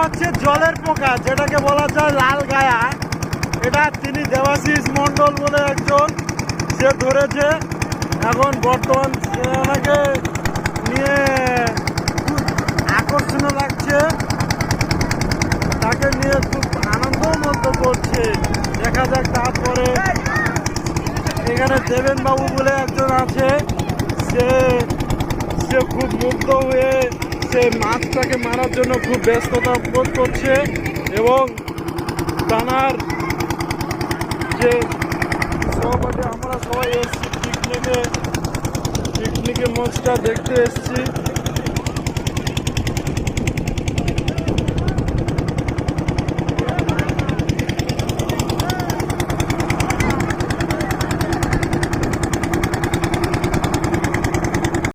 হচ্ছে জলের পোকা, যেটাকে বলা যায় লাল গায়া। এটা তিনি দেবাশিস মণ্ডল বলে একজন, সে ধরেছে। এখন বর্তমান ওনাকে নিয়ে খুব আকর্ষণীয় লাগছে, তাকে নিয়ে খুব আনন্দও মধ্যে করছে। দেখা যাক তারপরে এখানে দেবেন বাবু বলে একজন আছে, সে খুব মুগ্ধ হয়ে সে মাছটাকে মারার জন্য খুব ব্যস্ততা বোধ করছে। এবং তানার যে সহপাঠী আমরা সবাই এসেছি পিকনিকে মাছটা দেখতে এসেছি।